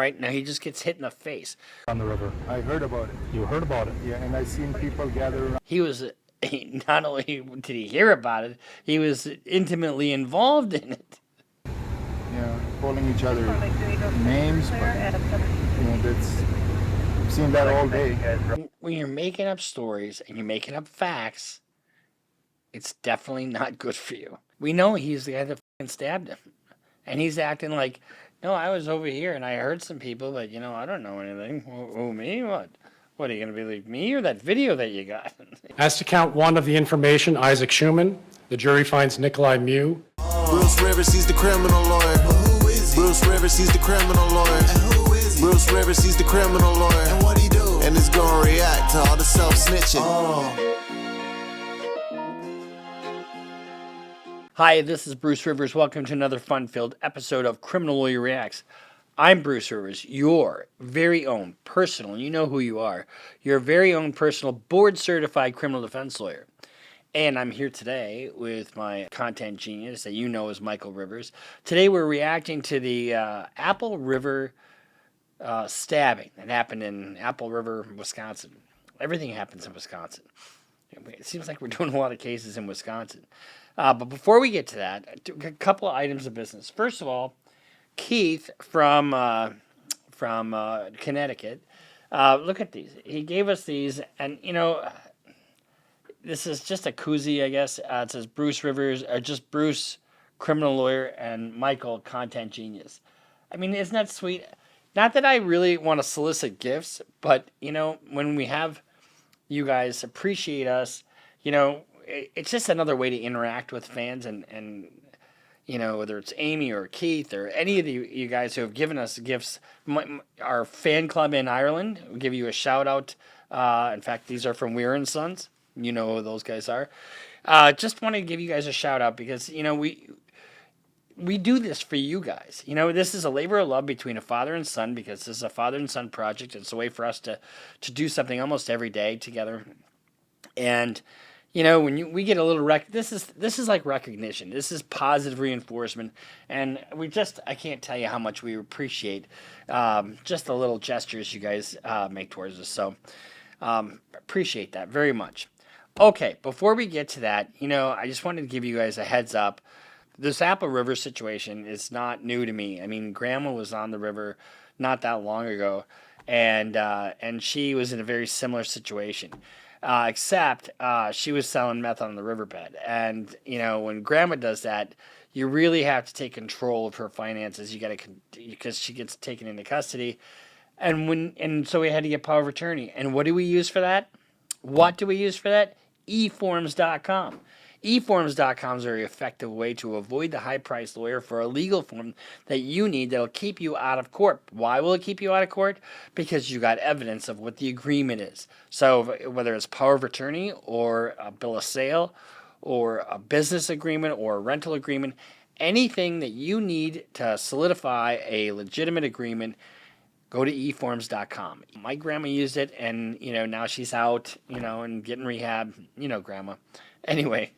right, now he just gets hit in the face. On the river. I heard about it. You heard about it? Yeah, and I seen people gather around. He was, not only did he hear about it, he was intimately involved in it. Yeah, calling each other names, but that's, I've seen that all day. When you're making up stories and you're making up facts, it's definitely not good for you. We know he's the guy that fucking stabbed him. And he's acting like, no, I was over here and I heard some people, but, I don't know anything. Who, me? What? What, are you going to believe me or that video that you got? As to count one of the information, Isaac Schumann, the jury finds Nikolai Mew. Bruce Rivers, he's the criminal lawyer. Who is he? Bruce Rivers, he's the criminal lawyer. And who is he? Bruce Rivers, he's the criminal lawyer. And what he do? And it's gonna react to all the self-snitching. Hi, this is Bruce Rivers. Welcome to another fun-filled episode of Criminal Lawyer Reacts. I'm Bruce Rivers, your very own personal, you know who you are, your very own personal board-certified criminal defense lawyer. And I'm here today with my content genius that you know as Michael Rivers. Today we're reacting to the Apple River stabbing that happened in Apple River, Wisconsin. Everything happens in Wisconsin. It seems like we're doing a lot of cases in Wisconsin. But before we get to that, a couple of items of business. First of all, Keith from Connecticut, look at these. He gave us these, and this is just a koozie, I guess. It says Bruce Rivers, or just Bruce, criminal lawyer, and Michael, content genius. I mean, isn't that sweet? Not that I really want to solicit gifts, but when we have you guys appreciate us, it's just another way to interact with fans, and whether it's Amy or Keith or any of you guys who have given us gifts. Our fan club in Ireland, we'll give you a shout out. In fact, these are from Weir and Sons. You know who those guys are. Just want to give you guys a shout out because we do this for you guys. This is a labor of love between a father and son, because this is a father and son project. It's a way for us to do something almost every day together. And when we get a little this is like recognition. This is positive reinforcement, and I can't tell you how much we appreciate just the little gestures you guys make towards us. So appreciate that very much. Okay, before we get to that, I just wanted to give you guys a heads up. This Apple River situation is not new to me. I mean, Grandma was on the river not that long ago, and she was in a very similar situation. Except she was selling meth on the riverbed. And, when Grandma does that, you really have to take control of her finances. Because she gets taken into custody. And so we had to get power of attorney. And what do we use for that? eForms.com. eForms.com is a very effective way to avoid the high-priced lawyer for a legal form that you need that'll keep you out of court. Why will it keep you out of court? Because you got evidence of what the agreement is. So whether it's power of attorney or a bill of sale or a business agreement or a rental agreement, anything that you need to solidify a legitimate agreement, go to eForms.com. My grandma used it, and now she's out, and getting rehab. Grandma. Anyway,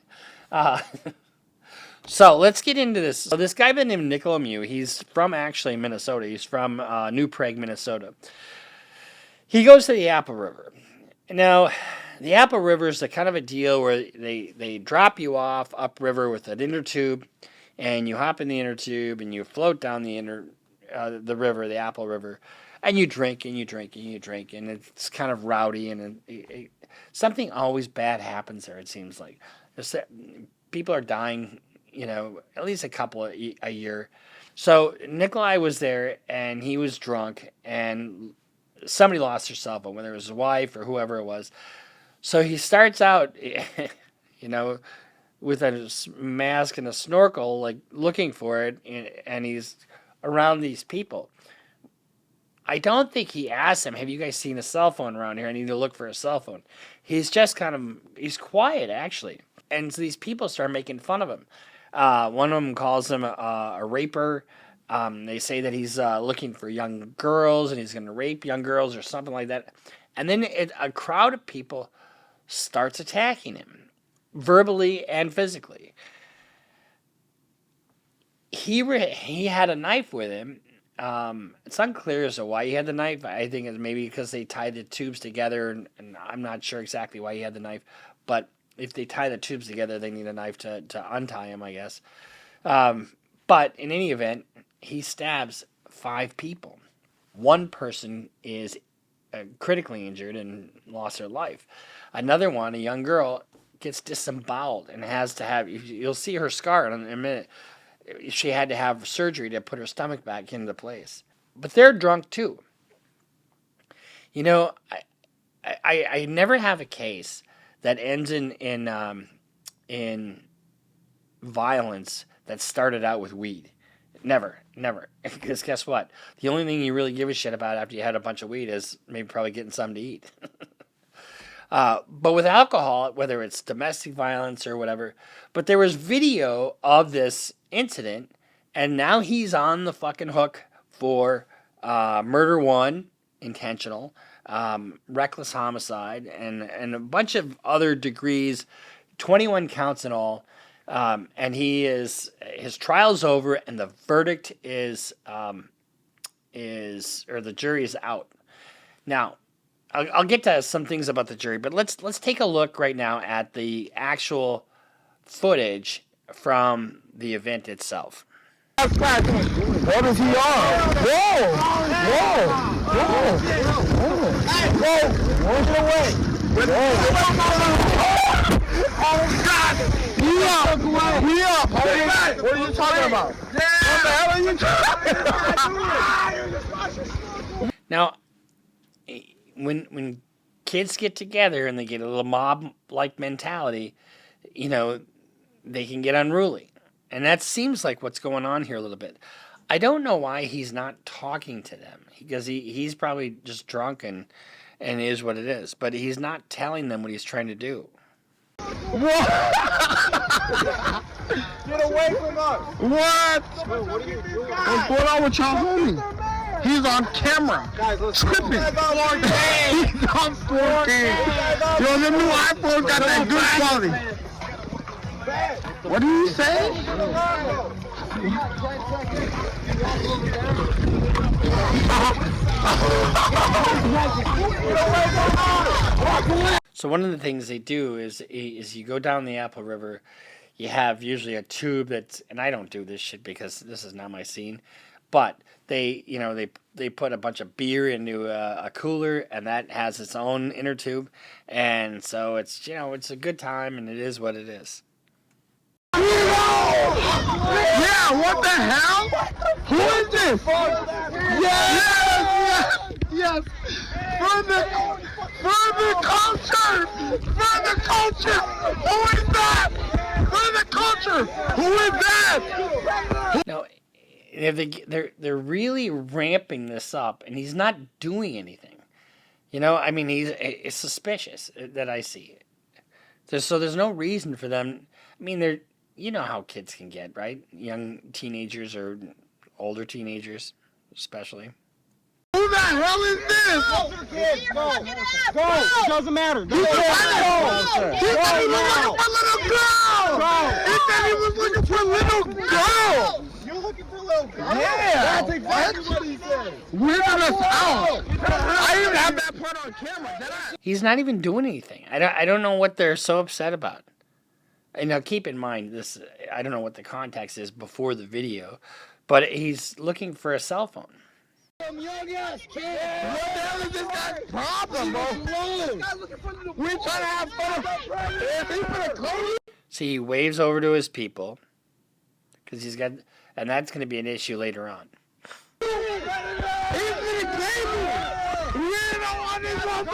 so let's get into this. So this guy by the name of Nikolai Mew, he's from actually Minnesota. He's from New Prague, Minnesota. He goes to the Apple River. Now, the Apple River is a kind of a deal where they drop you off upriver with an inner tube, and you hop in the inner tube and you float down the river, the Apple River, and you drink and you drink and you drink, and it's kind of rowdy, and something always bad happens there, it seems like. People are dying, at least a couple a year. So Nikolai was there, and he was drunk, and somebody lost their cell phone, whether it was his wife or whoever it was. So he starts out, with a mask and a snorkel, like looking for it, and he's around these people. I don't think he asked them, have you guys seen a cell phone around here? I need to look for a cell phone. He's just he's quiet, actually. And so these people start making fun of him. One of them calls him a raper. They say that he's looking for young girls, and he's going to rape young girls or something like that. And then a crowd of people starts attacking him, verbally and physically. He had a knife with him. It's unclear as to why he had the knife. I think it's maybe because they tied the tubes together, and I'm not sure exactly why he had the knife. But if they tie the tubes together, they need a knife to untie him, I guess. But in any event, he stabs 5 people. One person is critically injured and lost their life. Another one, a young girl, gets disemboweled and has to have, you'll see her scar in a minute. She had to have surgery to put her stomach back into place. But they're drunk too. You know, I never have a case that ends in violence that started out with weed. Never. Because guess what? The only thing you really give a shit about after you had a bunch of weed is maybe probably getting something to eat. But with alcohol, whether it's domestic violence or whatever, but there was video of this incident, and now he's on the fucking hook for murder 1, intentional, reckless homicide, and a bunch of other degrees, 21 counts in all. And his trial's over, and the verdict is or the jury is out. Now, I'll get to some things about the jury, but let's take a look right now at the actual footage from the event itself. What is he on? Whoa! Whoa! Away! Oh God! We up! What are you talking about? What the hell are you talking about? Now, when kids get together and they get a little mob-like mentality, you know, they can get unruly. And that seems like what's going on here a little bit. I don't know why he's not talking to them, because he's probably just drunk and is what it is. But he's not telling them what he's trying to do. What? Get away from us! What? What are you doing? What's going on with y'all homie? He's on camera. Guys, let's tripping. He's on 4K. Yo, the new iPhone got that good quality. What do you say? So one of the things they do is you go down the Apple River, you have usually a tube that's, and I don't do this shit because this is not my scene, but they put a bunch of beer into a cooler, and that has its own inner tube, and so it's a good time, and it is what it is. Yeah, what the hell? Who is this? Yes. For the culture. Who is that? For the culture. Who is that? Now, they're really ramping this up, and he's not doing anything. I mean, it's suspicious that I see. So there's no reason for them. I mean, you know how kids can get, right? Young teenagers or older teenagers, especially. Who the hell is this? Go. It doesn't matter. He said he was looking for a little girl. You're looking for a little girl? Yeah. That's exactly what he said. Weirded us out. I didn't even have that part on camera, did I? He's not even doing anything. I don't know what they're so upset about. And now keep in mind, this, I don't know what the context is before the video, but he's looking for a cell phone. Young ass kid. What the hell is this guy's problem, bro? We're trying to have fun. Is he for the clothes? See, he waves over to his people, because he's got, and that's going to be an issue later on. He's for the cable. We don't want this one.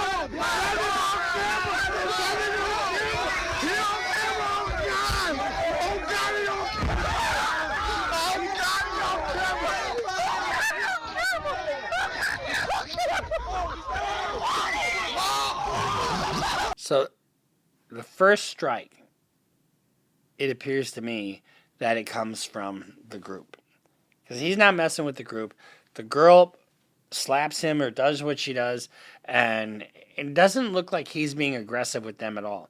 So, the first strike, it appears to me that it comes from the group. Because he's not messing with the group. The girl slaps him or does what she does, and it doesn't look like he's being aggressive with them at all.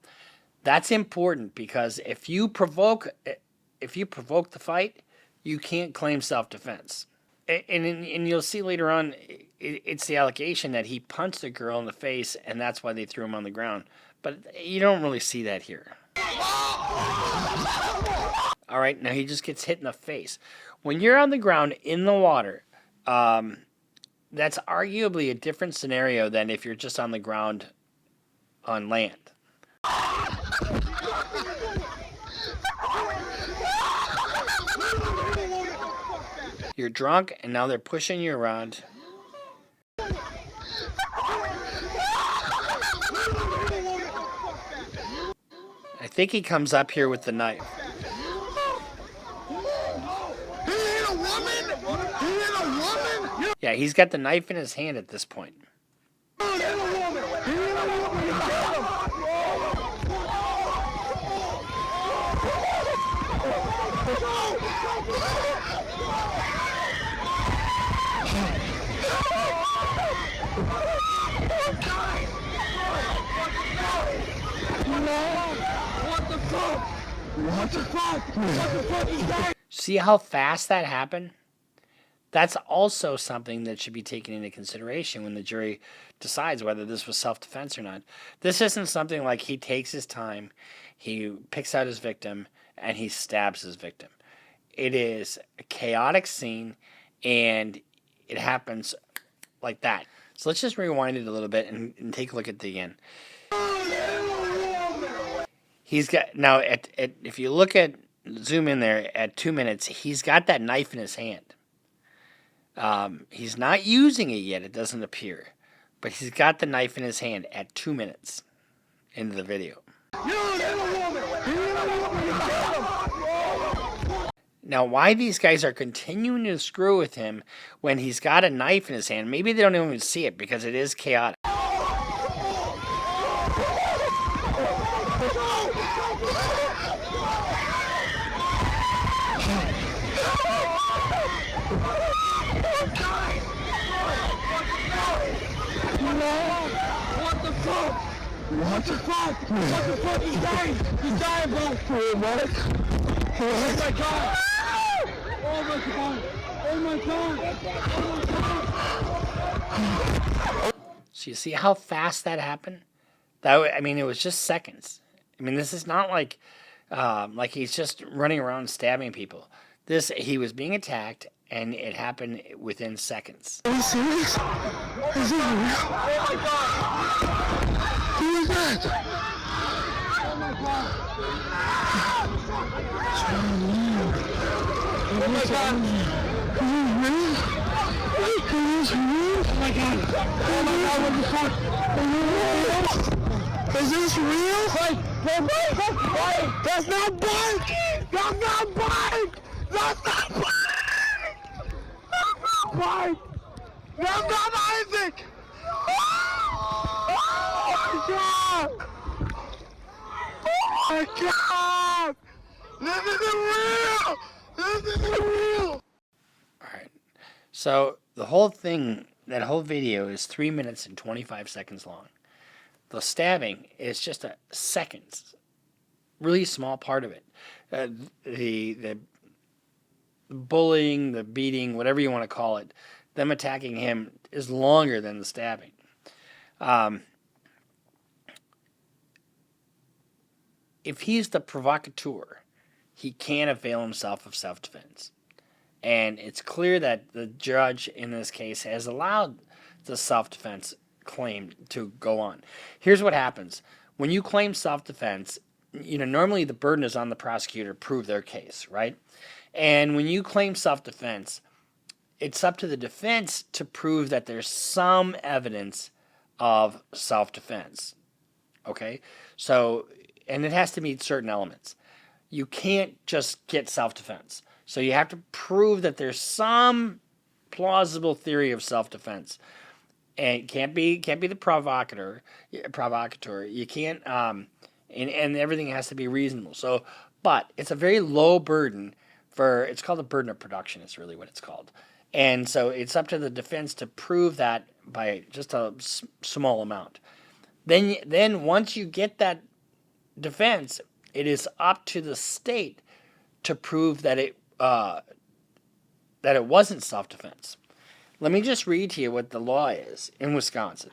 That's important, because if you provoke the fight, you can't claim self-defense. And you'll see later on, it's the allegation that he punched a girl in the face, and that's why they threw him on the ground. But you don't really see that here. All right, now he just gets hit in the face. When you're on the ground in the water, that's arguably a different scenario than if you're just on the ground on land. You're drunk, and now they're pushing you around. I think he comes up here with the knife. He hit a woman? He hit a woman? Yeah, he's got the knife in his hand at this point. He hit a woman. He hit a woman. You got him. What the fuck? What the fuck? What the fuck is that? See how fast that happened? That's also something that should be taken into consideration when the jury decides whether this was self-defense or not. This isn't something like he takes his time, he picks out his victim, and he stabs his victim. It is a chaotic scene, and it happens like that. So let's just rewind it a little bit and take a look at the end. He's got, now, if you look at, zoom in there at 2 minutes, he's got that knife in his hand. He's not using it yet, it doesn't appear. But he's got the knife in his hand at 2 minutes into the video. Now, why these guys are continuing to screw with him when he's got a knife in his hand, maybe they don't even see it because it is chaotic. What the fuck? What the fuck? What the fuck? He's dying! He's dying, bro! What? Oh my god! Oh my god! Oh my god! Oh my god! So you see how fast that happened? I mean, it was just seconds. I mean, this is not like he's just running around stabbing people. He was being attacked, and it happened within seconds. Are you serious? Is this real? Oh my god! Who is that? Oh my god! Oh my god! Is this real? Is this real? Oh my god! Oh my god, what the fuck? Is this real? Wait! That's not bike! That's not bike! That's not bike! Why? That's not Isaac! Oh my god! Oh my god! This isn't real! This isn't real! Alright. So the whole thing, that whole video is 3 minutes and 25 seconds long. The stabbing is just a seconds. Really small part of it. The bullying, the beating, whatever you want to call it, them attacking him is longer than the stabbing. If he's the provocateur, he can't avail himself of self-defense. And it's clear that the judge in this case has allowed the self-defense claim to go on. Here's what happens. When you claim self-defense, normally the burden is on the prosecutor to prove their case, right? And when you claim self-defense, it's up to the defense to prove that there's some evidence of self-defense. Okay? So, and it has to meet certain elements. You can't just get self-defense. So you have to prove that there's some plausible theory of self-defense. And it can't be the provocateur. You can't, and everything has to be reasonable. So, but it's a very low burden it's called a burden of production, is really what it's called. And so it's up to the defense to prove that by just a small amount. Then once you get that defense, it is up to the state to prove that that it wasn't self-defense. Let me just read to you what the law is in Wisconsin.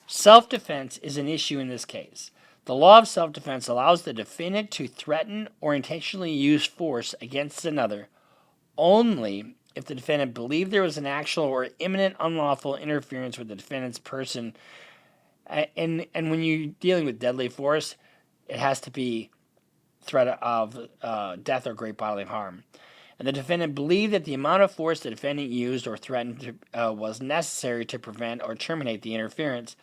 Self-defense is an issue in this case. The law of self-defense allows the defendant to threaten or intentionally use force against another only if the defendant believed there was an actual or imminent unlawful interference with the defendant's person. And when you're dealing with deadly force, it has to be threat of death or great bodily harm. And the defendant believed that the amount of force the defendant used or threatened was necessary to prevent or terminate the interference,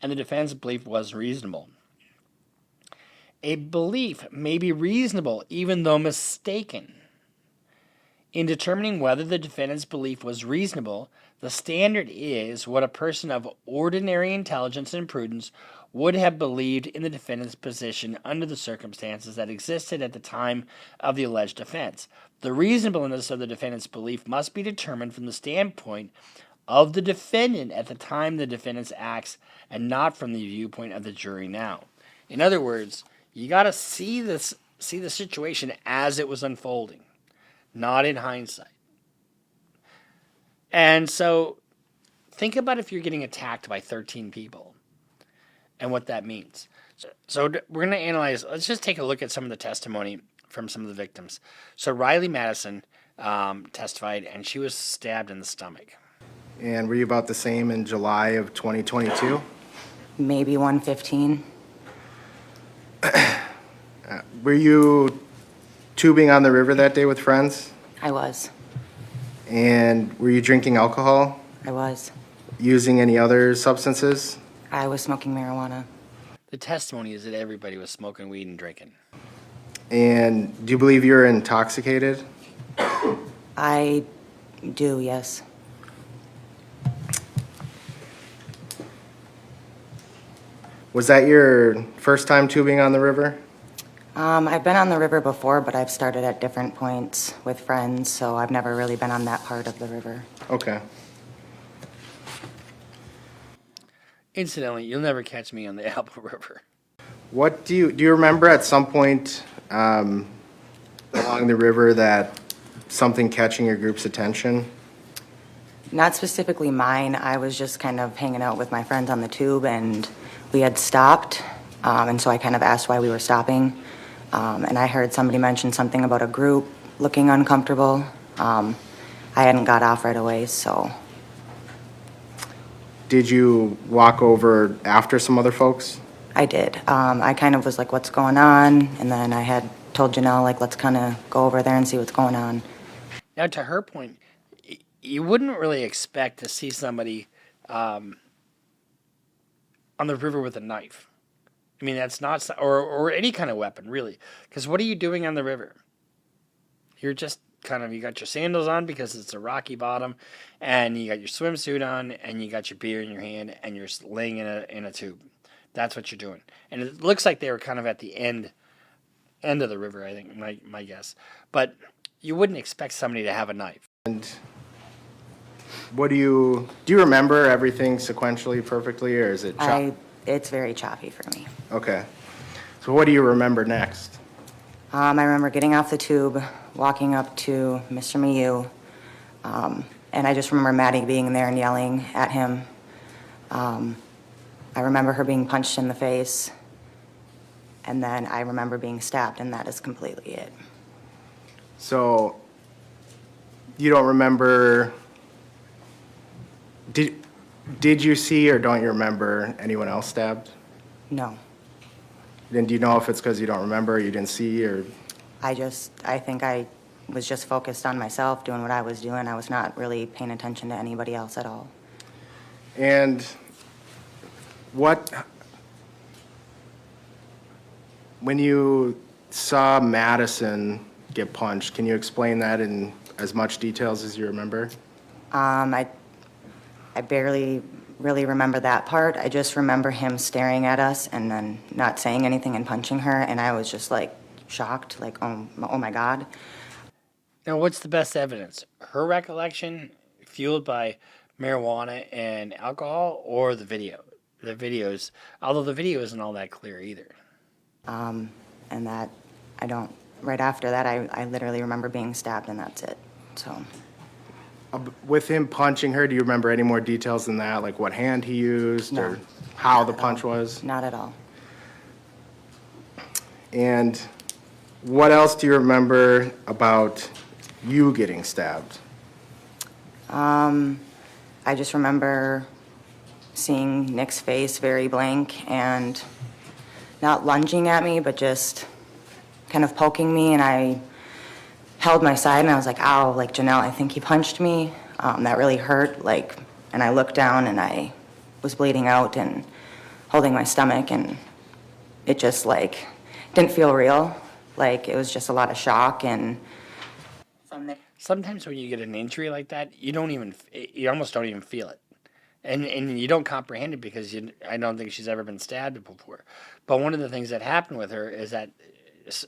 and the defendant's belief was reasonable. A belief may be reasonable even though mistaken. In determining whether the defendant's belief was reasonable, the standard is what a person of ordinary intelligence and prudence would have believed in the defendant's position under the circumstances that existed at the time of the alleged offense. The reasonableness of the defendant's belief must be determined from the standpoint of the defendant at the time the defendant's acts and not from the viewpoint of the jury now. In other words, you got to see the situation as it was unfolding, not in hindsight. And so think about if you're getting attacked by 13 people and what that means. So we're going to analyze, let's just take a look at some of the testimony from some of the victims. So Riley Madison testified, and she was stabbed in the stomach. And were you about the same in July of 2022? Maybe 115. Were you tubing on the river that day with friends? I was. And were you drinking alcohol? I was. Using any other substances? I was smoking marijuana. The testimony is that everybody was smoking weed and drinking. And do you believe you're intoxicated? I do, yes. Was that your first time tubing on the river? I've been on the river before, but I've started at different points with friends, so I've never really been on that part of the river. Okay. Incidentally, you'll never catch me on the Apple River. What do you remember at some point along the river that something catching your group's attention? Not specifically mine. I was just kind of hanging out with my friends on the tube, and we had stopped, and so I kind of asked why we were stopping. And I heard somebody mention something about a group looking uncomfortable. I hadn't got off right away, so. Did you walk over after some other folks? I did. I kind of was like, what's going on? And then I had told Janelle, like, let's kind of go over there and see what's going on. Now, to her point, you wouldn't really expect to see somebody on the river with a knife. I mean, that's not, or any kind of weapon, really. Because what are you doing on the river? You're just kind of, you got your sandals on because it's a rocky bottom, and you got your swimsuit on, and you got your beer in your hand, and you're laying in a tube. That's what you're doing. And it looks like they were kind of at the end of the river, I think, my guess. But you wouldn't expect somebody to have a knife. And what do you remember everything sequentially perfectly, or is it It's very choppy for me. Okay. So what do you remember next? I remember getting off the tube, walking up to Mr. Miu, and I just remember Maddie being there and yelling at him. I remember her being punched in the face, and then I remember being stabbed, and that is completely it. So you don't remember, did you see or don't you remember anyone else stabbed? No. Then do you know if it's because you don't remember, or you didn't see, or? I think I was just focused on myself, doing what I was doing. I was not really paying attention to anybody else at all. And when you saw Madison get punched, can you explain that in as much details as you remember? I barely really remember that part. I just remember him staring at us and then not saying anything and punching her, and I was just like shocked, like, oh my God. Now, what's the best evidence? Her recollection, fueled by marijuana and alcohol, or the video? The videos, although the video isn't all that clear either. And that, right after that, I literally remember being stabbed, and that's it, so. With him punching her, do you remember any more details than that? Like what hand he used No. or how Not the at punch all. was? Not at all. And what else do you remember about you getting stabbed? I just remember seeing Nick's face very blank and not lunging at me, but just kind of poking me, and I held my side and I was like, ow, like, Janelle, I think he punched me. That really hurt, like, and I looked down and I was bleeding out and holding my stomach, and it just, like, didn't feel real. Like, it was just a lot of shock, and from there. Sometimes when you get an injury like that, you almost don't even feel it. And you don't comprehend it because I don't think she's ever been stabbed before. But one of the things that happened with her is that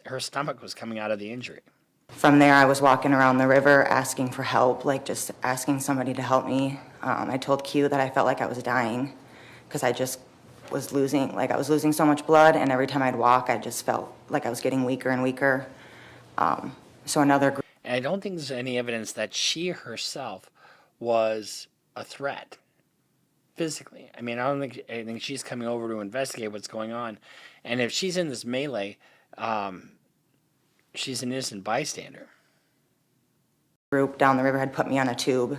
her stomach was coming out of the injury. From there, I was walking around the river asking for help, like just asking somebody to help me. I told Q that I felt like I was dying because I just was losing so much blood, and every time I'd walk, I just felt like I was getting weaker and weaker. So another group. And I don't think there's any evidence that she herself was a threat physically. I mean, I think she's coming over to investigate what's going on. And if she's in this melee, she's an innocent bystander. Group down the river had put me on a tube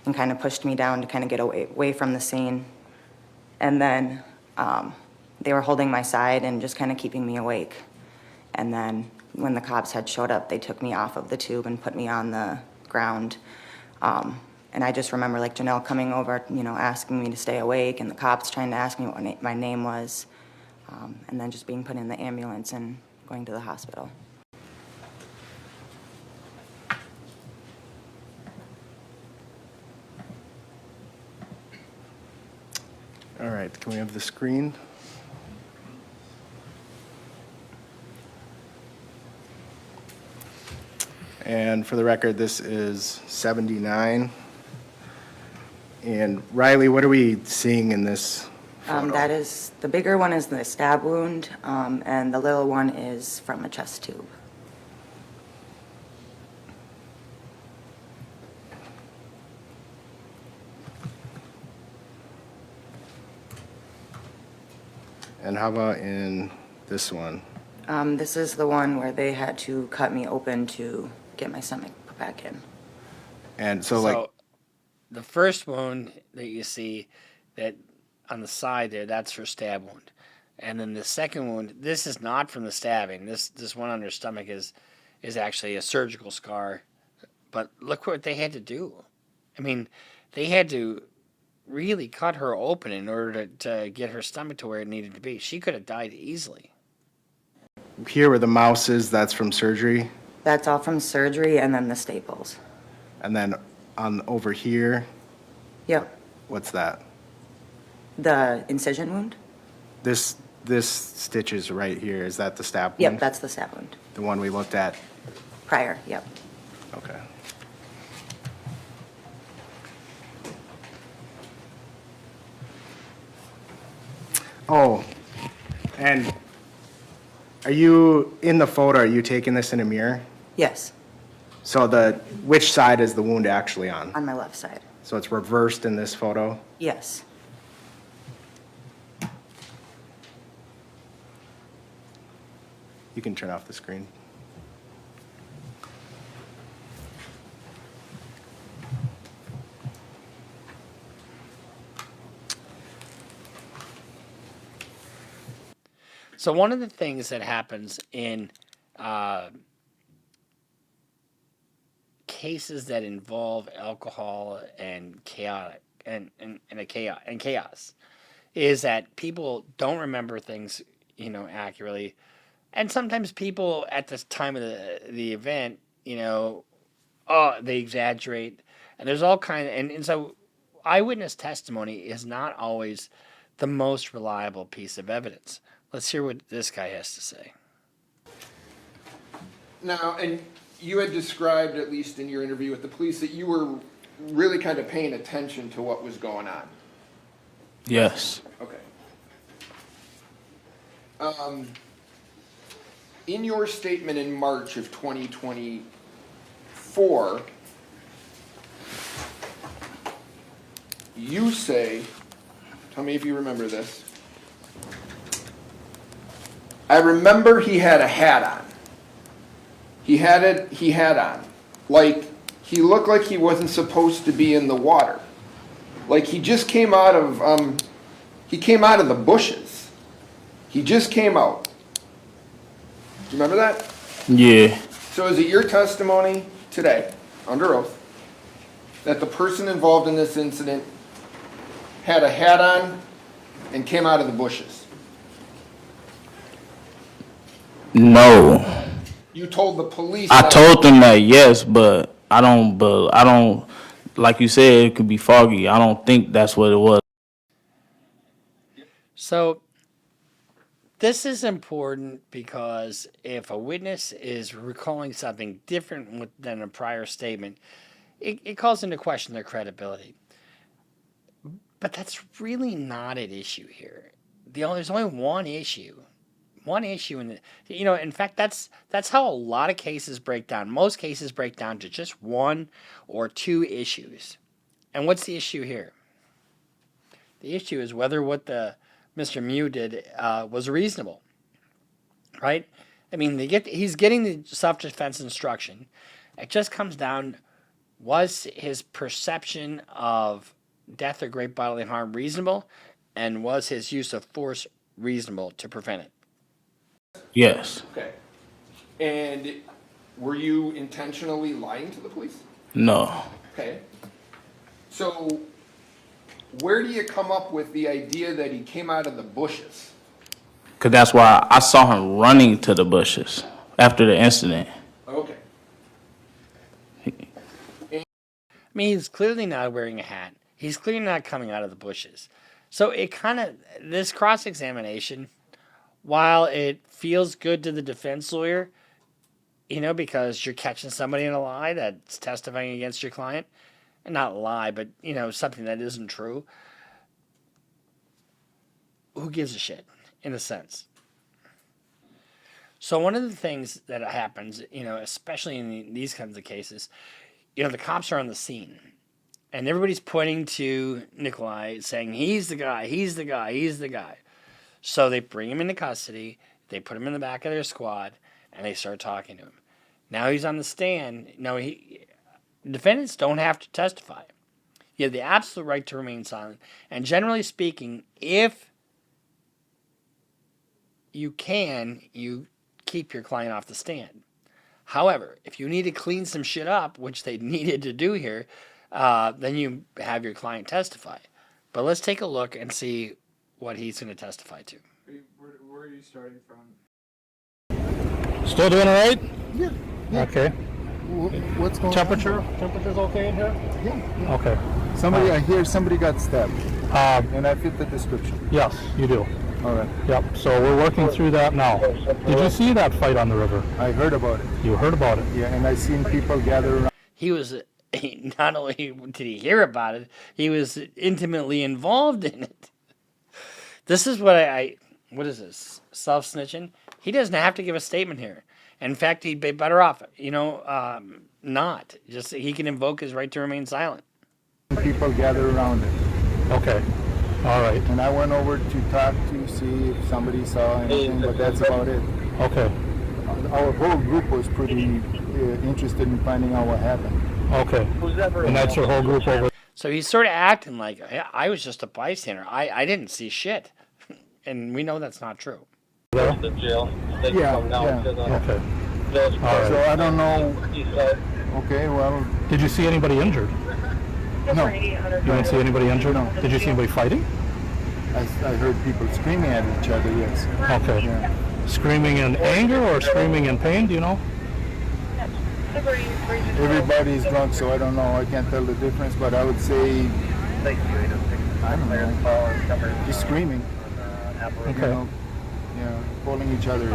and kind of pushed me down to kind of get away from the scene. And then they were holding my side and just kind of keeping me awake. And then when the cops had showed up, they took me off of the tube and put me on the ground. And I just remember, like, Janelle coming over, asking me to stay awake, and the cops trying to ask me what my name was, and then just being put in the ambulance and going to the hospital. All right, can we have the screen? And for the record, this is 79. And Riley, what are we seeing in this photo? That is, the bigger one is the stab wound, and the little one is from a chest tube. And how about in this one? This is the one where they had to cut me open to get my stomach put back in. And so the first wound that you see that on the side there, that's her stab wound. And then the second wound, this is not from the stabbing. This one on her stomach is actually a surgical scar. But look what they had to do. I mean, they had to really cut her open in order to get her stomach to where it needed to be. She could have died easily. here where the mouse is, that's from surgery. That's all from surgery and then the staples. And then on over here, Yep. what's that? The incision wound? This stitch is right here. Is that the stab wound? Yep, that's the stab wound. The one we looked at? Prior, yep. Okay. Oh, and are you, in the photo, are you taking this in a mirror? Yes, So which side is the wound actually on? on my left side. So it's reversed in this photo? Yes. You can turn off the screen. So one of the things that happens in cases that involve alcohol and chaos is that people don't remember things, accurately, and sometimes people at the time of the event, they exaggerate, and there's all kind of and so eyewitness testimony is not always the most reliable piece of evidence. Let's hear what this guy has to say. Now, and you had described, at least in your interview with the police, that you were really kind of paying attention to what was going on. Yes. Okay. In your statement in March of 2024, you say, tell me if you remember this. I remember he had a hat on. He had on. Like, he looked like he wasn't supposed to be in the water. Like he just came out of, the bushes. He just came out. Do you remember that? Yeah. So is it your testimony today, under oath, that the person involved in this incident had a hat on and came out of the bushes? No. You told the police I that. told them that, yes, but I don't, like you said, it could be foggy. I don't think that's what it was. So this is important because if a witness is recalling something different than a prior statement, it calls into question their credibility. But that's really not at issue here. There's only one issue. One issue in fact, that's how a lot of cases break down. Most cases break down to just one or two issues. And what's the issue here? The issue is whether what the Mr. Mew did was reasonable, right? I mean, he's getting the self-defense instruction. It just comes down, was his perception of death or great bodily harm reasonable, and was his use of force reasonable to prevent it? Yes. Okay. And were you intentionally lying to the police? No. Okay. So where do you come up with the idea that he came out of the bushes? Because that's why I saw him running to the bushes after the incident. Okay. I mean, he's clearly not wearing a hat. He's clearly not coming out of the bushes. So this cross-examination, while it feels good to the defense lawyer, because you're catching somebody in a lie that's testifying against your client, and not a lie, but, something that isn't true, who gives a shit, in a sense? So one of the things that happens, especially in these kinds of cases, the cops are on the scene. And everybody's pointing to Nikolai, saying, he's the guy, he's the guy, he's the guy. So they bring him into custody, they put him in the back of their squad, and they start talking to him. Now he's on the stand. Defendants don't have to testify. You have the absolute right to remain silent. And generally speaking, if you can, you keep your client off the stand. However, if you need to clean some shit up, which they needed to do here, then you have your client testify. But let's take a look and see what he's going to testify to. Where are you starting from? Still doing all right? Yeah. Okay. What's going Temperature? Temperature's okay in here? on? Yeah. Okay. I hear somebody got stabbed, and I fit the description. Yes, you do. All right. Yep, so we're working through that now. Did you see that fight on the river? I heard about it. You heard about it? Yeah, and I seen people gather around. Not only did he hear about it, he was intimately involved in it. This is what what is this? Self-snitching? He doesn't have to give a statement here. In fact, he'd be better off, not. Just he can invoke his right to remain silent. People gather around it. Okay. All right. And I went over to talk to see if somebody saw anything, but that's about it. Okay. Our whole group was pretty interested in finding out what happened. Okay. And that's your whole group over? So he's sort of acting like, I was just a bystander. I didn't see shit. And we know that's not true. Yeah. Okay. So I don't know. Okay, well. Did you see anybody injured? No. You didn't see anybody injured? No. Did you see anybody fighting? I heard people screaming at each other, yes. Okay. Yeah. Screaming in anger or screaming in pain, do you know? Everybody's drunk, so I don't know. I can't tell the difference, but I would say, I don't know, just screaming. Okay. Calling each other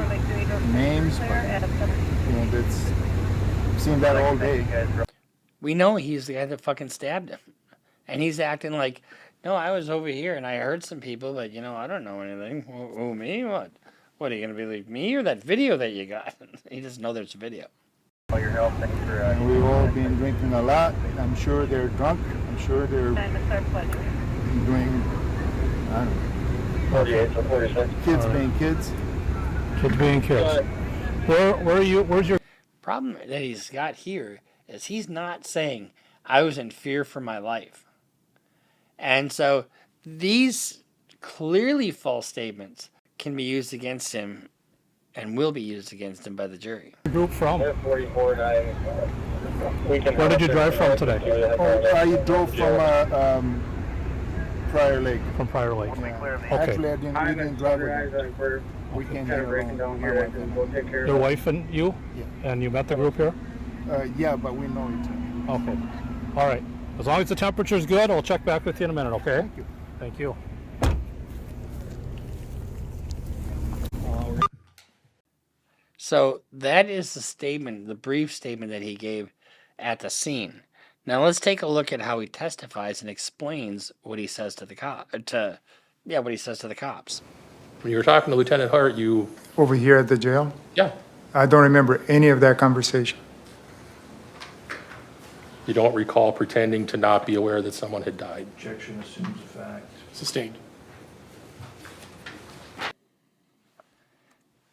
names, but, that's, I've seen that all day. We know he's the guy that fucking stabbed him. And he's acting like, no, I was over here and I heard some people, but, I don't know anything. Who, me? What? What, are you going to believe me or that video that you got? He doesn't know there's a video. And we've all been drinking a lot. I'm sure they're drunk. I'm sure they're doing, I don't know, kids being kids. Kids being kids. Where are you, where's your Problem that he's got here is he's not saying I was in fear for my life. And so these clearly false statements can be used against him and will be used against him by the jury. group from? 44-9. Where did you drive from today? Oh, I drove from Prior Lake. From Prior Lake. Actually, Okay. we didn't drive with we came here alone. My wife and I. Your wife and you? Yeah. And you met the group here? Yeah, but we know each other. Okay. All right. As long as the temperature's good, I'll check back with you in a minute, okay? Thank you. Thank you. So that is the statement, the brief statement that he gave at the scene. Now let's take a look at how he testifies and explains what he says to the what he says to the cops. When you were talking to Lieutenant Hart, Over here at the jail, yeah, I don't remember any of that conversation. you don't recall pretending to not be aware that someone had died. Objection assumes a fact. Sustained.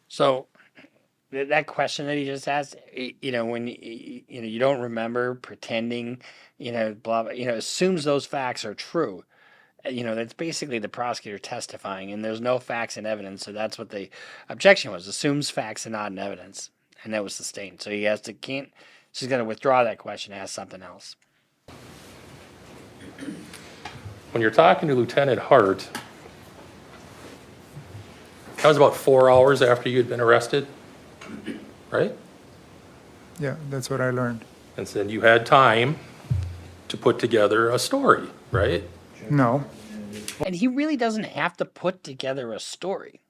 So that question that he just asked, when you don't remember pretending, blah blah, assumes those facts are true. That's basically the prosecutor testifying, and there's no facts and evidence, so that's what the objection was. Assumes facts and not in evidence, and that was sustained. So she's going to withdraw that question and ask something else. When you're talking to Lieutenant Hart, that was about 4 hours after you had been arrested, right? Yeah, that's what I learned. And then you had time to put together a story, right? No. And he really doesn't have to put together a story.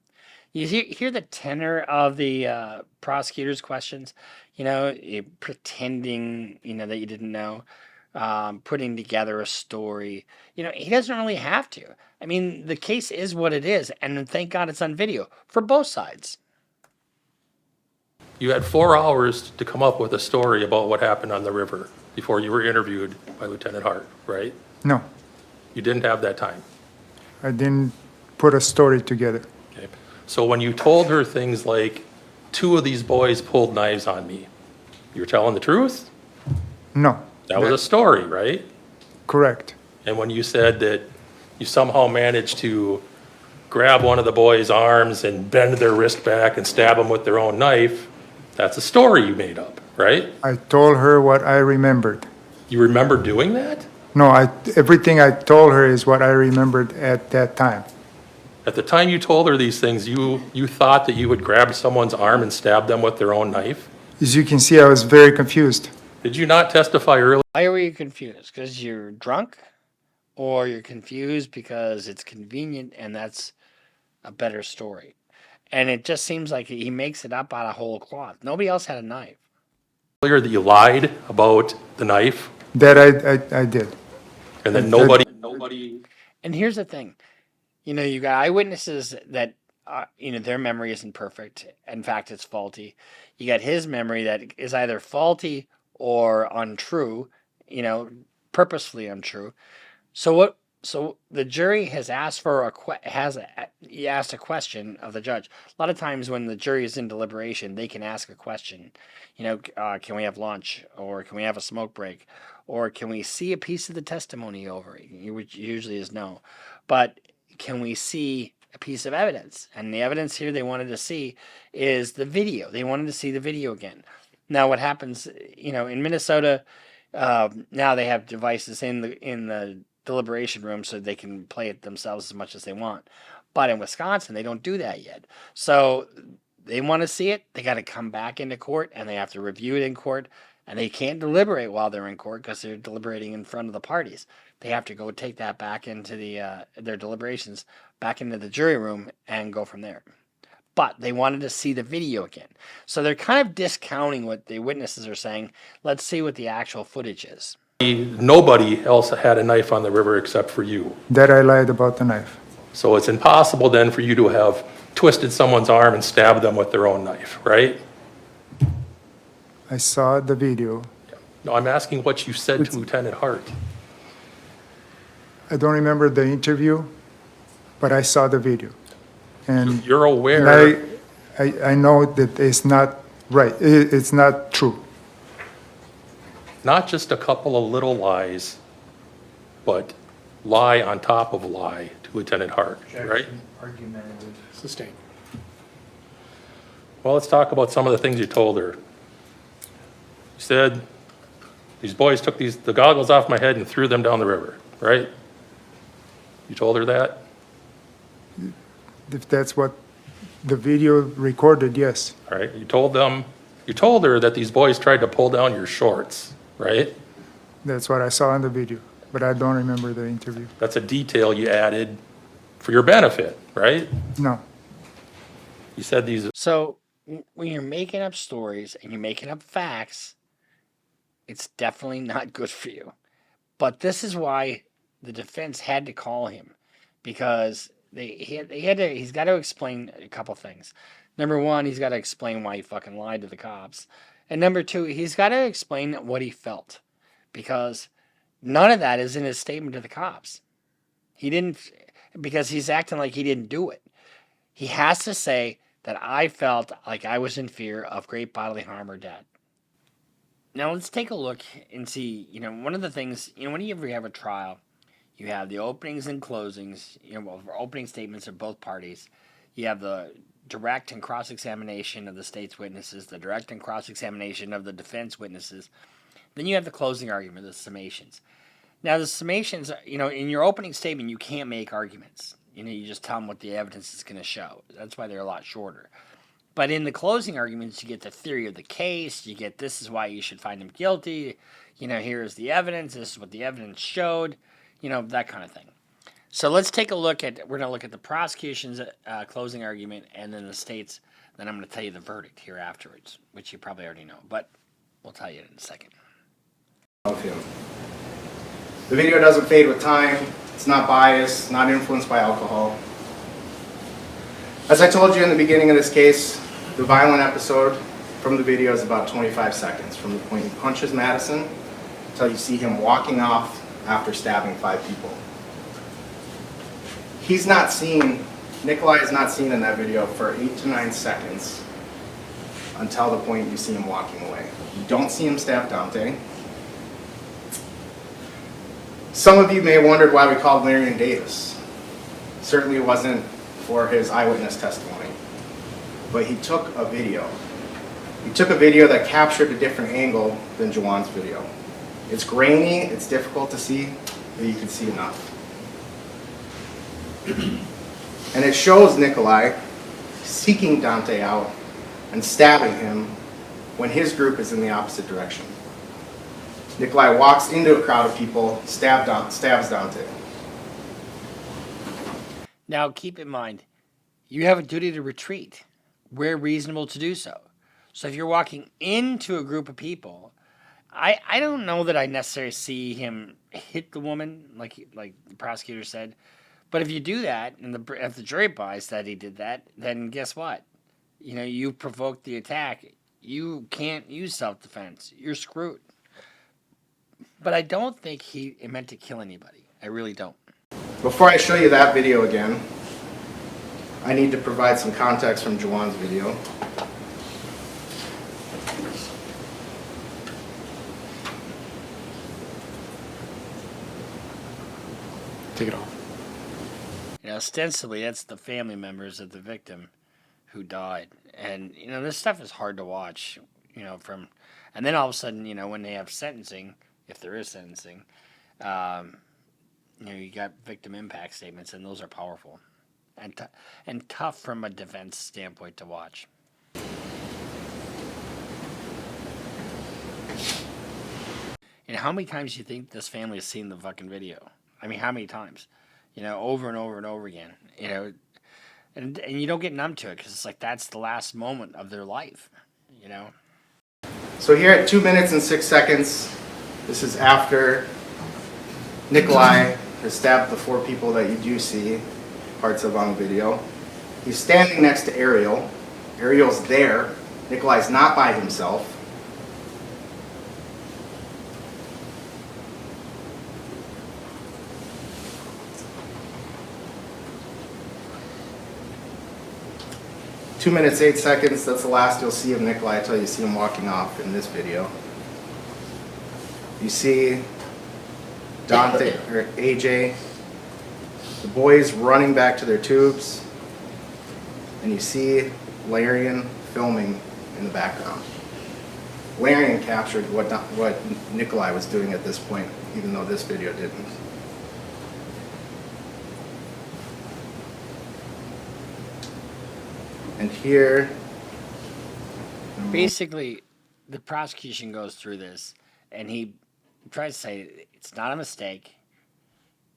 You hear the tenor of the prosecutor's questions, pretending, that you didn't know, putting together a story. He doesn't really have to. I mean, the case is what it is, and thank God it's on video for both sides. You had 4 hours to come up with a story about what happened on the river before you were interviewed by Lieutenant Hart, right? No, You didn't have that time. I didn't put a story together. Okay. So when you told her things like, 2 of these boys pulled knives on me, you were telling the truth? No. That was a story, right? Correct. And when you said that you somehow managed to grab one of the boys' arms and bend their wrist back and stab them with their own knife, that's a story you made up, right? I told her what I remembered. You remember doing that? No, everything I told her is what I remembered at that time. At the time you told her these things, you thought that you would grab someone's arm and stab them with their own knife? As you can see, I was very confused. Did you not testify earlier? Why were you confused? Because you're drunk? Or you're confused because it's convenient and that's a better story? And it just seems like he makes it up out of whole cloth. Nobody else had a knife. Earlier that you lied about the knife? That I did. And then nobody... And here's the thing. You got eyewitnesses that, their memory isn't perfect. In fact, it's faulty. You got his memory that is either faulty or untrue, purposefully untrue. So the jury has asked for asked a question of the judge. A lot of times when the jury is in deliberation, they can ask a question. Can we have lunch, or can we have a smoke break, or can we see a piece of the testimony over? Which usually is no, but can we see a piece of evidence? And the evidence here they wanted to see is the video. They wanted to see the video again. Now what happens? In Minnesota, now they have devices in the deliberation room so they can play it themselves as much as they want. But in Wisconsin, they don't do that yet. So they want to see it. They got to come back into court and they have to review it in court. And they can't deliberate while they're in court because they're deliberating in front of the parties. They have to go take that back into their deliberations, back into the jury room and go from there. But they wanted to see the video again. So they're kind of discounting what the witnesses are saying. Let's see what the actual footage is. Nobody else had a knife on the river except for you. That I lied about the knife. So it's impossible then for you to have twisted someone's arm and stabbed them with their own knife, right? I saw the video. No, I'm asking what you said to Lieutenant Hart. I don't remember the interview, but I saw the video. And You're and aware, I know that it's not right. It's not true. not just a couple of little lies, but lie on top of lie to Lieutenant Hart, right? Sustained. Well, let's talk about some of the things you told her. You said, these boys took the goggles off my head and threw them down the river, right? You told her that? If that's what the video recorded, yes. All right, you told her that these boys tried to pull down your shorts, right? That's what I saw in the video, but I don't remember the interview. That's a detail you added for your benefit, right? No. You said these, So when you're making up stories and you're making up facts, it's definitely not good for you. But this is why the defense had to call him, because he's got to explain a couple things. Number one, he's got to explain why he fucking lied to the cops. And number two, he's got to explain what he felt, because none of that is in his statement to the cops. He didn't, because he's acting like he didn't do it. He has to say that I felt like I was in fear of great bodily harm or death. Now let's take a look and see, one of the things, whenever you have a trial, you have the openings and closings, opening statements of both parties. You have the direct and cross-examination of the state's witnesses, the direct and cross-examination of the defense witnesses. Then you have the closing argument, the summations. Now the summations, in your opening statement, you can't make arguments. You just tell them what the evidence is going to show. That's why they're a lot shorter. But in the closing arguments, you get the theory of the case. You get, this is why you should find him guilty. Here's the evidence. This is what the evidence showed. That kind of thing. So let's take a look at, we're going to look at the prosecution's closing argument and then the state's. Then I'm going to tell you the verdict here afterwards, which you probably already know. But we'll tell you in a second. Of him. The video doesn't fade with time. It's not biased, not influenced by alcohol. As I told you in the beginning of this case, the violent episode from the video is about 25 seconds, from the point he punches Madison until you see him walking off after stabbing 5 people. Nikolai is not seen in that video for 8 to 9 seconds until the point you see him walking away. You don't see him stab Dante. Some of you may have wondered why we called Marion Davis. Certainly it wasn't for his eyewitness testimony, but he took a video. He took a video that captured a different angle than Juwan's video. It's grainy, it's difficult to see, but you can see enough. And it shows Nikolai seeking Dante out and stabbing him when his group is in the opposite direction. Nikolai walks into a crowd of people, stabs Dante. Now, keep in mind, you have a duty to retreat where reasonable to do so. So if you're walking into a group of people, I don't know that I necessarily see him hit the woman, like the prosecutor said. But if you do that, and if the jury buys that he did that, then guess what? You provoked the attack. You can't use self-defense. You're screwed. But I don't think he meant to kill anybody. I really don't. Before I show you that video again, I need to provide some context from Juwan's video. Take it off. Ostensibly, that's the family members of the victim who died. And, this stuff is hard to watch, and then all of a sudden, when they have sentencing, if there is sentencing, you got victim impact statements, and those are powerful and tough from a defense standpoint to watch. And how many times do you think this family has seen the fucking video? I mean, how many times? Over and over and over again. And you don't get numb to it because it's like that's the last moment of their life. So here at 2 minutes and 6 seconds, this is after Nikolai has stabbed the 4 people that you do see parts of on the video. He's standing next to Ariel. Ariel's there. Nikolai's not by himself. 2 minutes, 8 seconds, that's the last you'll see of Nikolai until you see him walking off in this video. You see Dante, or AJ, the boys running back to their tubes, and you see Larian filming in the background. Larian captured what Nikolai was doing at this point, even though this video didn't. And here, Basically, the prosecution goes through this, and he tries to say it's not a mistake.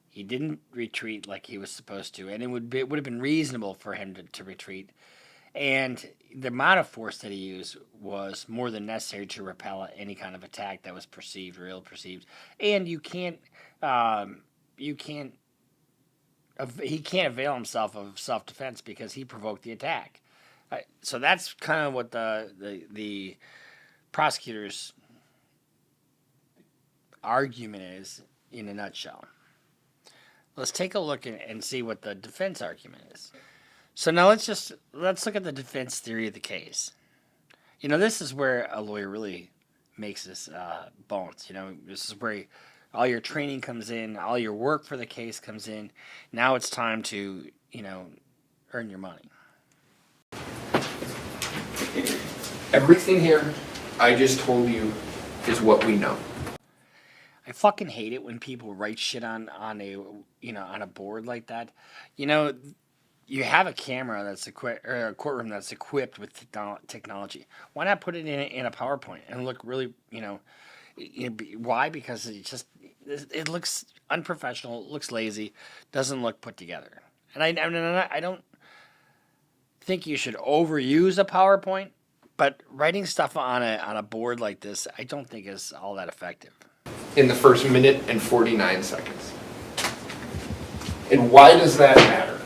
He didn't retreat like he was supposed to, and it would have been reasonable for him to retreat. And the amount of force that he used was more than necessary to repel any kind of attack that was perceived, real perceived. And he can't avail himself of self-defense because he provoked the attack. So that's kind of what the prosecutor's argument is in a nutshell. Let's take a look and see what the defense argument is. So now let's look at the defense theory of the case. You know, this is where a lawyer really makes his bones. You know, this is where all your training comes in, all your work for the case comes in. Now it's time to, earn your money. Everything here I just told you is what we know. I fucking hate it when people write shit on a board like that. You know, you have a camera that's equipped, or a courtroom that's equipped with technology. Why not put it in a PowerPoint and look really, why? Because it looks unprofessional, it looks lazy, doesn't look put together. And I don't think you should overuse a PowerPoint, but writing stuff on a board like this, I don't think is all that effective. In the first minute and 49 seconds. And why does that matter?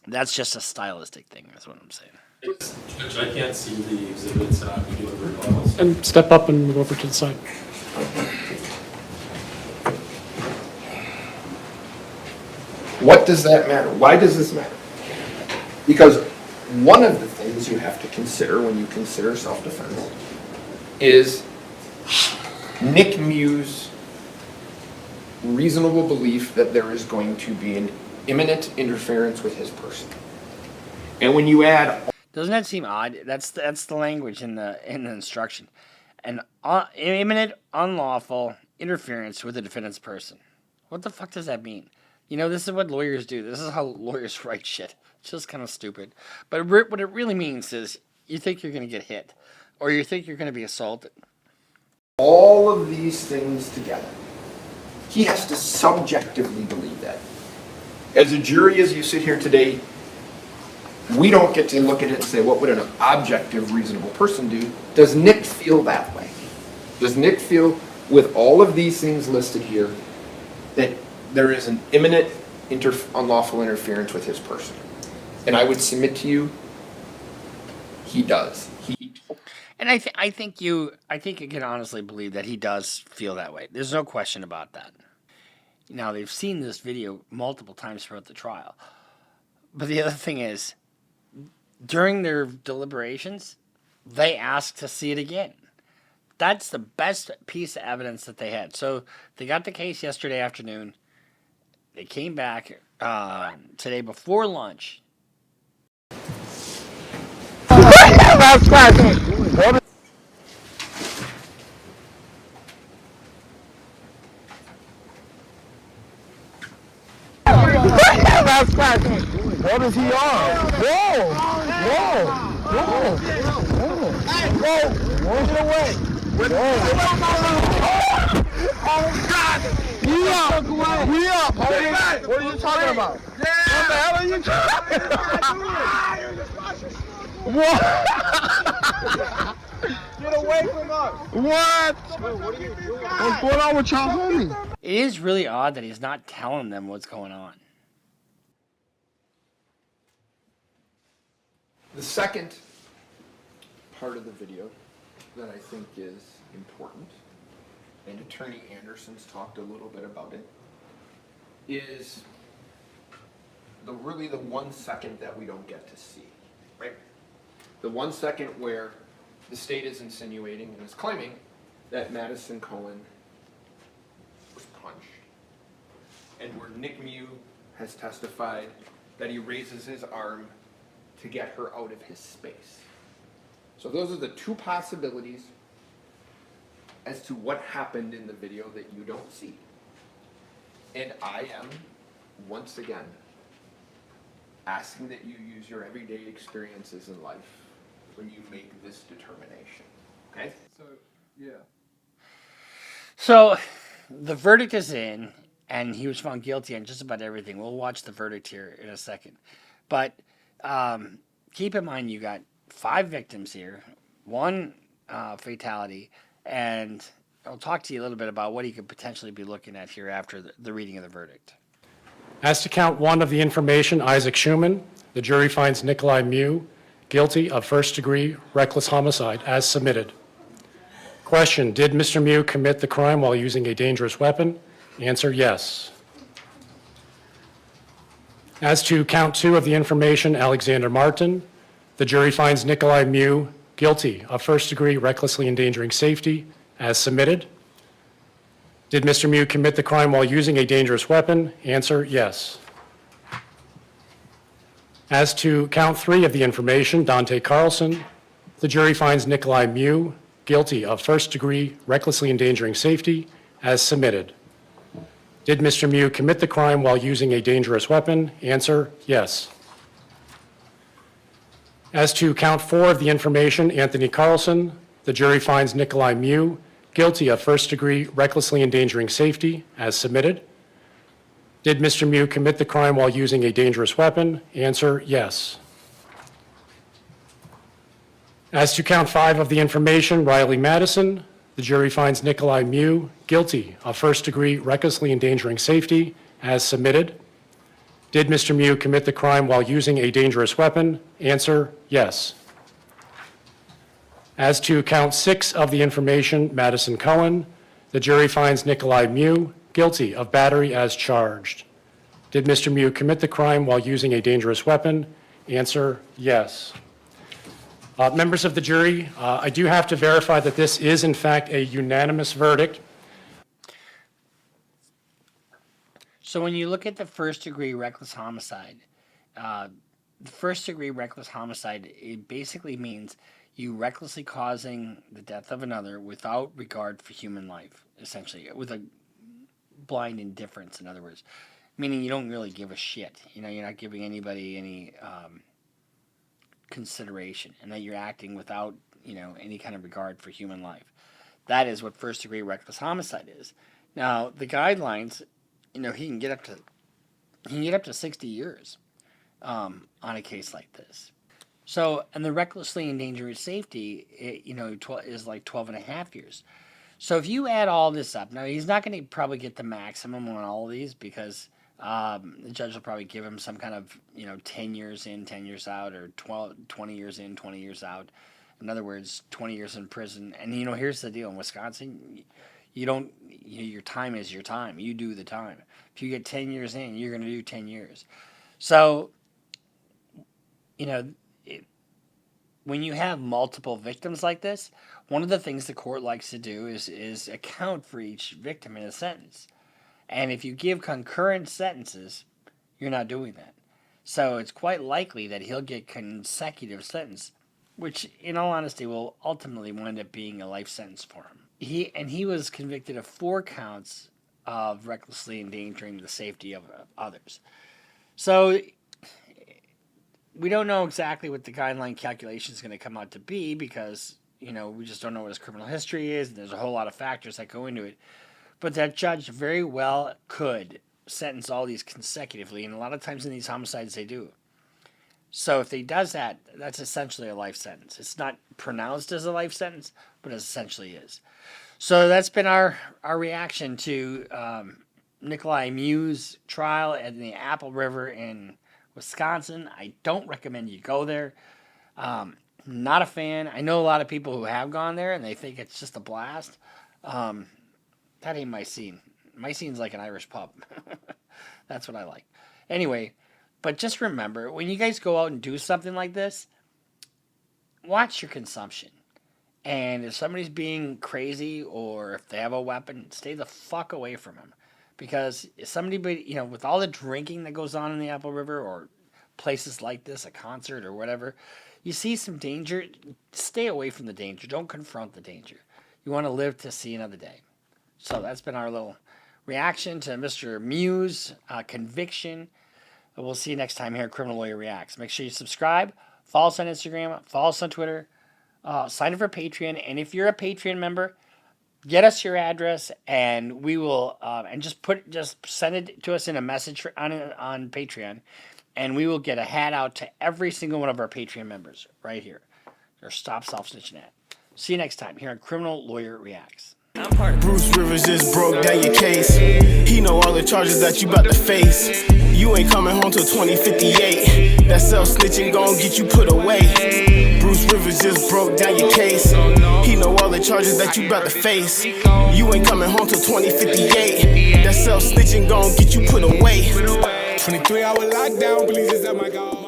That's just a stylistic thing, that's what I'm saying. Judge, I can't see the exhibits we do the rebuttals. And step up and move over to the side. What does that matter? Why does this matter? Because one of the things you have to consider when you consider self-defense is Nick Mew's reasonable belief that there is going to be an imminent interference with his person. And when you add... Doesn't that seem odd? That's the language in the instruction. An imminent, unlawful interference with the defendant's person. What the fuck does that mean? You know, this is what lawyers do. This is how lawyers write shit. It's just kind of stupid. But what it really means is you think you're going to get hit. Or you think you're going to be assaulted. All of these things together, he has to subjectively believe that. As a jury, as you sit here today, we don't get to look at it and say, what would an objective, reasonable person do? Does Nick feel that way? Does Nick feel, with all of these things listed here, that there is an imminent unlawful interference with his person? And I would submit to you, he does. And I think you can honestly believe that he does feel that way. There's no question about that. Now, they've seen this video multiple times throughout the trial. But the other thing is, during their deliberations, they asked to see it again. That's the best piece of evidence that they had. So they got the case yesterday afternoon. They came back today before lunch. What is he on? Whoa! Whoa! Whoa! Whoa! Whoa! Get away! Oh God! We up! We up! What are you talking about? What the hell are you talking about? What? Get away from us! What? What's going on with y'all homie? It is really odd that he's not telling them what's going on. The second part of the video that I think is important, and Attorney Anderson's talked a little bit about it, is really the 1 second that we don't get to see, right? The 1 second where the state is insinuating and is claiming that Madison Cohen was punched, and where Nick Mew has testified that he raises his arm to get her out of his space. So those are the two possibilities as to what happened in the video that you don't see. And I am, once again, asking that you use your everyday experiences in life when you make this determination. Okay? So, yeah. So the verdict is in, and he was found guilty on just about everything. We'll watch the verdict here in a second. But keep in mind, you got 5 victims here, 1 fatality, and I'll talk to you a little bit about what he could potentially be looking at here after the reading of the verdict. As to count 1 of the information, Isaac Schumann, the jury finds Nikolai Mew guilty of first-degree reckless homicide as submitted. Question, did Mr. Mew commit the crime while using a dangerous weapon? Answer, yes. As to count 2 of the information, Alexander Martin, the jury finds Nikolai Mew guilty of first-degree recklessly endangering safety as submitted. Did Mr. Mew commit the crime while using a dangerous weapon? Answer, yes. As to count 3 of the information, Dante Carlson, the jury finds Nikolai Mew guilty of first-degree recklessly endangering safety as submitted. Did Mr. Mew commit the crime while using a dangerous weapon? Answer, yes. As to count 4 of the information, Anthony Carlson, the jury finds Nikolai Mew guilty of first-degree recklessly endangering safety as submitted. Did Mr. Mew commit the crime while using a dangerous weapon? Answer, yes. As to count 5 of the information, Riley Madison, the jury finds Nikolai Mew guilty of first-degree recklessly endangering safety as submitted. Did Mr. Mew commit the crime while using a dangerous weapon? Answer, yes. As to count 6 of the information, Madison Cohen, the jury finds Nikolai Mew guilty of battery as charged. Did Mr. Mew commit the crime while using a dangerous weapon? Answer, yes. Members of the jury, I do have to verify that this is in fact a unanimous verdict. So when you look at the first-degree reckless homicide, it basically means you recklessly causing the death of another without regard for human life, essentially, with a blind indifference, in other words. Meaning you don't really give a shit. You're not giving anybody any consideration, and that you're acting without, any kind of regard for human life. That is what first-degree reckless homicide is. Now, the guidelines, he can get up to 60 years on a case like this. So, and the recklessly endangering safety, is like 12 and a half years. So if you add all this up, now he's not going to probably get the maximum on all of these because the judge will probably give him some kind of, 10 years in, 10 years out, or 20 years in, 20 years out. In other words, 20 years in prison. And, here's the deal. In Wisconsin, you don't, your time is your time. You do the time. If you get 10 years in, you're going to do 10 years. So, when you have multiple victims like this, one of the things the court likes to do is account for each victim in a sentence. And if you give concurrent sentences, you're not doing that. So it's quite likely that he'll get consecutive sentence, which in all honesty will ultimately wind up being a life sentence for him. He was convicted of 4 counts of recklessly endangering the safety of others. So we don't know exactly what the guideline calculation is going to come out to be because, we just don't know what his criminal history is. And there's a whole lot of factors that go into it. But that judge very well could sentence all these consecutively. And a lot of times in these homicides, they do. So if he does that, that's essentially a life sentence. It's not pronounced as a life sentence, but it essentially is. So that's been our reaction to Nikolai Mew's trial at the Apple River in Wisconsin. I don't recommend you go there. Not a fan. I know a lot of people who have gone there and they think it's just a blast. That ain't my scene. My scene's like an Irish pub. That's what I like. Anyway, But just remember, when you guys go out and do something like this, watch your consumption. And if somebody's being crazy or if they have a weapon, stay the fuck away from them. Because if somebody, you know, with all the drinking that goes on in the Apple River or places like this, a concert or whatever, you see some danger, stay away from the danger. Don't confront the danger. You want to live to see another day. So that's been our little reaction to Mr. Mew's conviction. We'll see you next time here at Criminal Lawyer Reacts. Make sure you subscribe, follow us on Instagram, follow us on Twitter, sign up for Patreon, and if you're a Patreon member, get us your address, and we will and just send it to us in a message on Patreon, and we will get a hat out to every single one of our Patreon members right here. Or Stop Self Snitching at. See you next time here on Criminal Lawyer Reacts. Bruce Rivers just broke down your case. He know all the charges that you about to face. You ain't coming home till 2058. That self-snitching gon' get you put away. Bruce Rivers just broke down your case. He know all the charges that you about to face. You ain't coming home till 2058. That self-snitching gon' get you put away. 23-hour lockdown, police is at my goal.